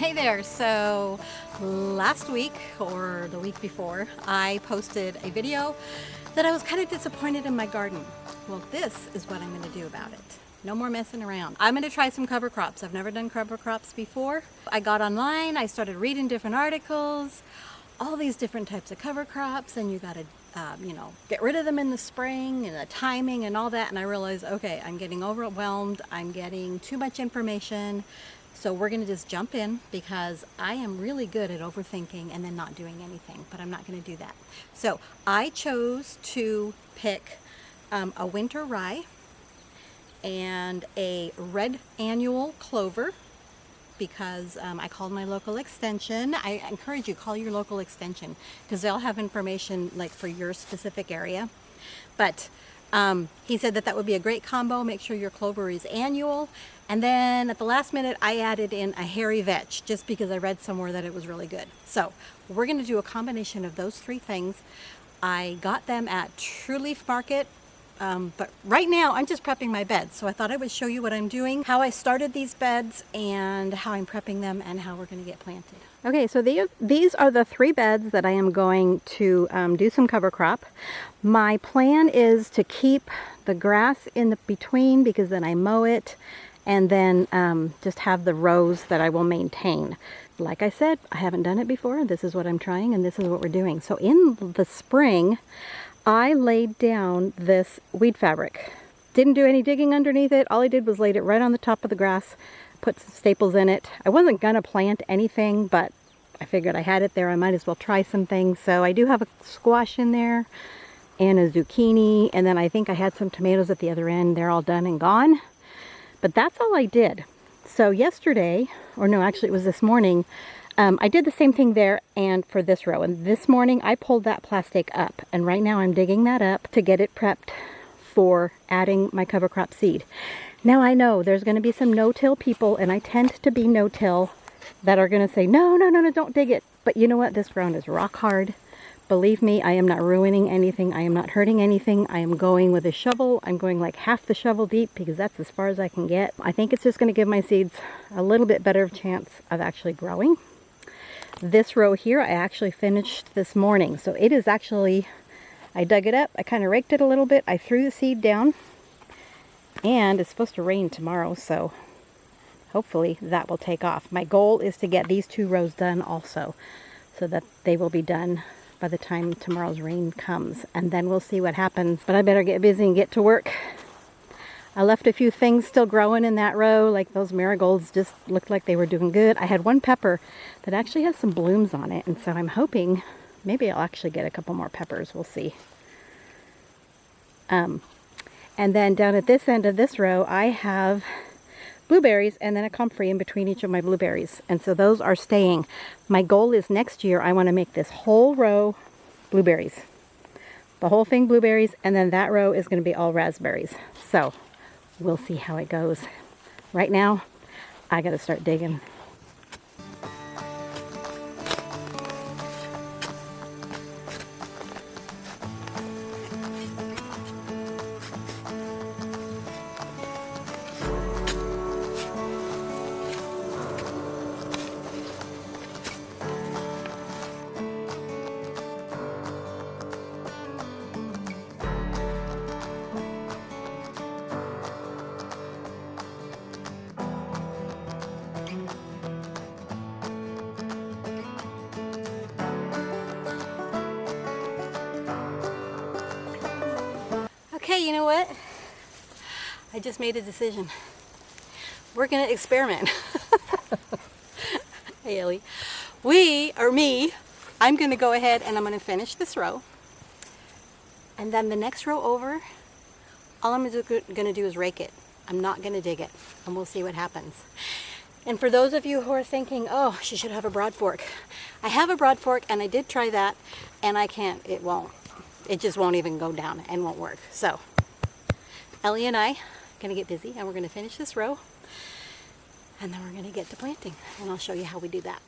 Hey there, so last week or the week before I posted a video that I was kind of disappointed in my garden. Well, this is what I'm going to do about it. No more messing around. I'm going to try some cover crops. I've never done cover crops before. I got online, I started reading different articles, all these different types of cover crops, and you got to get rid of them in the spring and the timing and all that. And I realized, okay, I'm getting overwhelmed. I'm getting too much information. So we're going to just jump in because I am really good at overthinking and then not doing anything, but I'm not going to do that. So I chose to pick a winter rye and a red annual clover because I called my local extension. I encourage you, call your local extension because they'll have information like for your specific area. But he said that would be a great combo. Make sure your clover is annual. And then at the last minute, I added in a hairy vetch just because I read somewhere that it was really good. So we're going to do a combination of those three things. I got them at True Leaf Market. But right now I'm just prepping my beds. So I thought I would show you what I'm doing, how I started these beds and how I'm prepping them and how we're going to get planted. Okay, so these are the three beds that I am going to do some cover crop. My plan is to keep the grass in the between because then I mow it and then just have the rows that I will maintain. Like I said, I haven't done it before. This is what I'm trying and this is what we're doing. So in the spring, I laid down this weed fabric. Didn't do any digging underneath it. All I did was laid it right on the top of the grass, put some staples in it. I wasn't gonna plant anything, but I figured I had it there. I might as well try some things. So I do have a squash in there and a zucchini. And then I think I had some tomatoes at the other end. They're all done and gone. But that's all I did. So yesterday, or no, actually it was this morning, I did the same thing there and for this row. And this morning I pulled that plastic up. And right now I'm digging that up to get it prepped for adding my cover crop seed. Now I know there's going to be some no-till people, and I tend to be no-till, that are going to say, no, don't dig it. But you know what? This ground is rock hard. Believe me, I am not ruining anything. I am not hurting anything. I am going with a shovel. I'm going like half the shovel deep because that's as far as I can get. I think it's just going to give my seeds a little bit better chance of actually growing. This row here, I actually finished this morning. So it is actually, I dug it up. I kind of raked it a little bit. I threw the seed down and it's supposed to rain tomorrow. So hopefully that will take off. My goal is to get these two rows done also so that they will be done by the time tomorrow's rain comes, and then we'll see what happens. But I better get busy and get to work. I left a few things still growing in that row, like those marigolds just looked like they were doing good. I had one pepper that actually has some blooms on it, and so I'm hoping maybe I'll actually get a couple more peppers. We'll see. And then down at this end of this row, I have blueberries and then a comfrey in between each of my blueberries, and so those are staying. My goal is next year I want to make this whole row blueberries, the whole thing blueberries, and then that row is going to be all raspberries. So we'll see how it goes. Right now I got to start digging. Okay, you know what? I just made a decision. We're gonna experiment. Hey, Ellie. I'm gonna go ahead and I'm gonna finish this row. And then the next row over, all I'm gonna do is rake it. I'm not gonna dig it, and we'll see what happens. And for those of you who are thinking, oh, she should have a broad fork. I have a broad fork and I did try that and I can't, it just won't even go down and won't work. So Ellie and I are gonna get busy and we're gonna finish this row and then we're gonna get to planting, and I'll show you how we do that.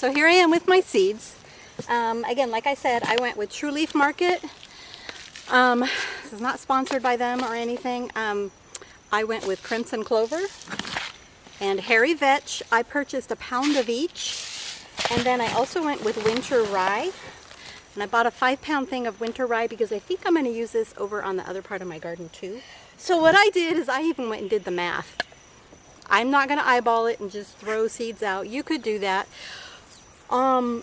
so here I am with my seeds. Again, like I said, I went with True Leaf Market. This is not sponsored by them or anything. I went with Crimson Clover and Hairy Vetch. I purchased a pound of each. And then I also went with Winter Rye. And I bought a 5-pound thing of Winter Rye because I think I'm going to use this over on the other part of my garden too. So what I did is I even went and did the math. I'm not going to eyeball it and just throw seeds out. You could do that.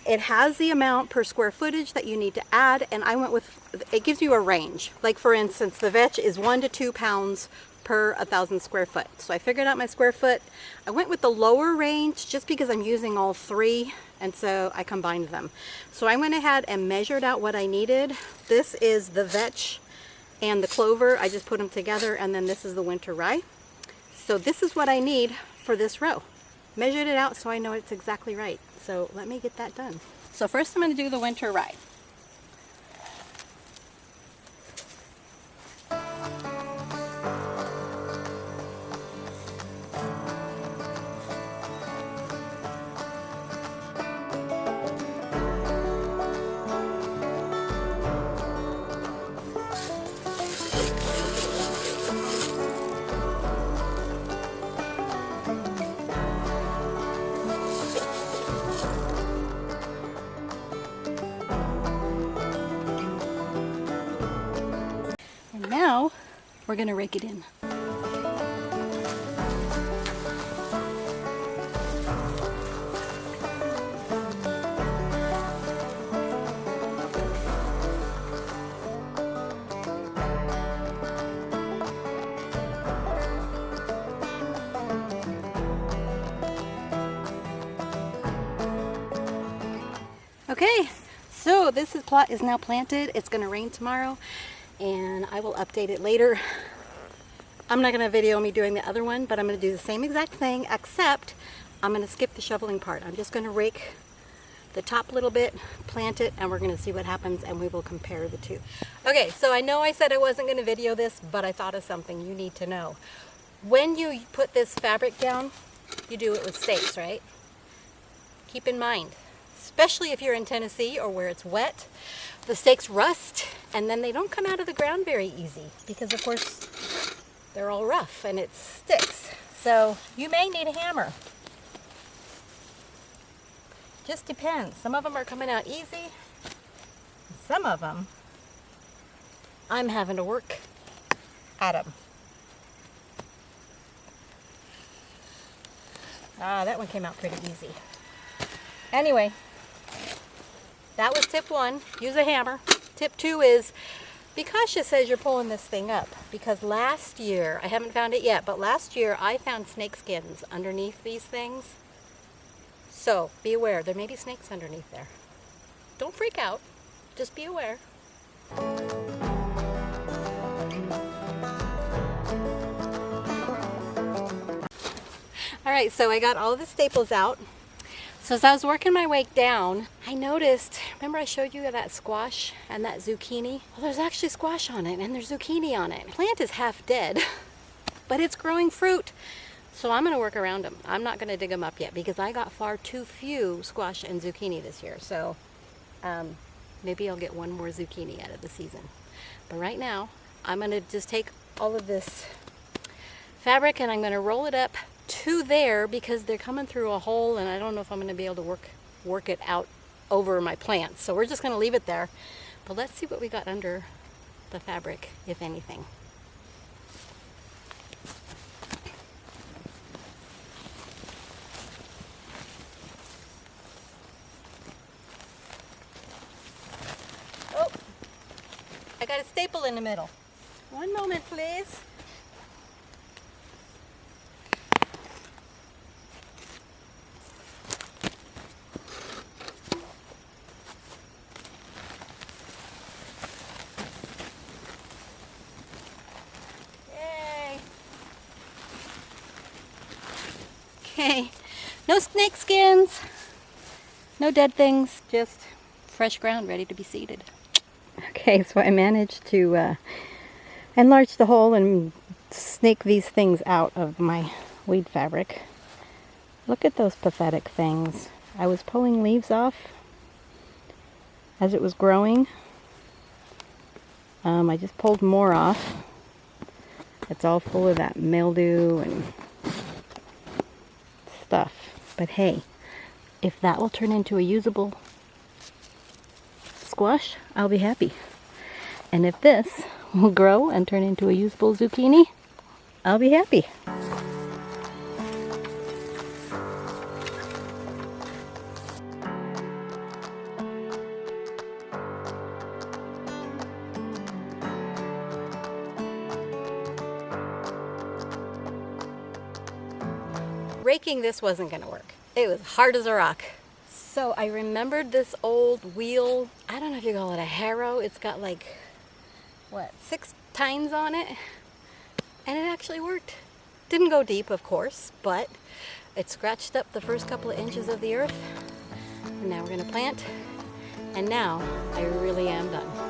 It has the amount per square footage that you need to add, and I went with, it gives you a range. Like for instance, the vetch is 1 to 2 pounds per 1,000 square foot. So I figured out my square foot. I went with the lower range just because I'm using all three, and so I combined them. So I went ahead and measured out what I needed. This is the vetch and the clover. I just put them together, and then this is the Winter Rye. So this is what I need for this row. Measured it out so I know it's exactly right. So let me get that done. So first I'm going to do the Winter Rye. Now we're going to rake it in. Okay, so this plot is now planted. It's going to rain tomorrow, and I will update it later. I'm not going to video me doing the other one, but I'm going to do the same exact thing, except I'm going to skip the shoveling part. I'm just going to rake the top little bit, plant it, and we're going to see what happens, and we will compare the two. Okay, so I know I said I wasn't going to video this, but I thought of something you need to know. When you put this fabric down, you do it with stakes, right? Keep in mind, especially if you're in Tennessee or where it's wet, the stakes rust, and then they don't come out of the ground very easy because, of course, they're all rough and it sticks. So you may need a hammer. Just depends. Some of them are coming out easy. Some of them, I'm having to work at them. Ah, that one came out pretty easy. Anyway, that was tip 1, use a hammer. Tip 2 is be cautious as you're pulling this thing up, because last year, I haven't found it yet, but last year I found snake skins underneath these things. So be aware, there may be snakes underneath there. Don't freak out, just be aware. All right, so I got all the staples out. So as I was working my way down, I noticed, remember I showed you that squash and that zucchini? Well, there's actually squash on it and there's zucchini on it. The plant is half dead, but it's growing fruit. So I'm gonna work around them. I'm not gonna dig them up yet because I got far too few squash and zucchini this year. So maybe I'll get one more zucchini out of the season. But right now, I'm gonna just take all of this fabric and I'm gonna roll it up to there because they're coming through a hole and I don't know if I'm going to be able to work it out over my plants. So we're just going to leave it there. But let's see what we got under the fabric, if anything. Oh, I got a staple in the middle. One moment, please. Okay, no snake skins, no dead things, just fresh ground ready to be seeded. Okay, so I managed to enlarge the hole and snake these things out of my weed fabric. Look at those pathetic things. I was pulling leaves off as it was growing. I just pulled more off. It's all full of that mildew and stuff. But hey, if that will turn into a usable squash, I'll be happy. And if this will grow and turn into a usable zucchini, I'll be happy. Raking this wasn't going to work. It was hard as a rock. So I remembered this old wheel. I don't know if you call it a harrow. It's got like, what, 6 tines on it? And it actually worked. Didn't go deep, of course, but it scratched up the first couple of inches of the earth. And now we're going to plant. And now I really am done.